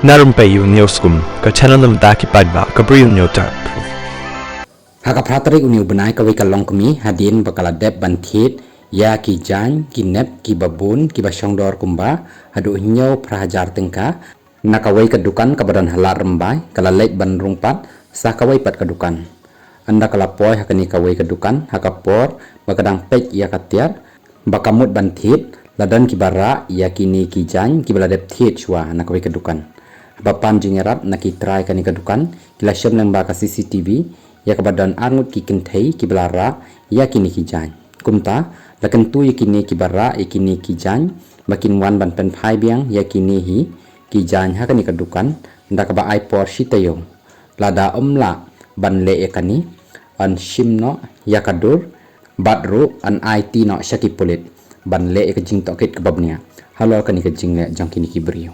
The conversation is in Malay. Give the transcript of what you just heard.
Narum payu neoskum ka chananam daki padba ka briu neotar. Haka pratrik uniu benai ka wika longkmi hadin bakala dep banthit ya ki jan ki nep ki babun ki basongdor kumba hadu nyau prahajar tengka nakawai ka dukan ka badan halar rembai kala lek ban rungpat sa kawai pat ka dukan anda kala poi hakani kawai ka dukan haka por bakadang pek ya katiar bakamut banthit ladan ki bara ya kini ki jan ki bala dep thit chua nakawai ka dukan bapan jingerat naki try kani ka dukan kila syam nang baka CCTV ya ka badan arngut ki kenthei ki belara ya kini ki jan kumta lakan tu ya kini ki bara ya kini ki jan makin wan ban pen phai biang ya kini hi ki jan ha kani ka dukan nda ka ba ai por shitayo lada omla ban le ya kani an shimno ya kadur badru an IT no shaki polit ban le ya ka jing toket ka babnya halo kani ka jing le jang kini ki brio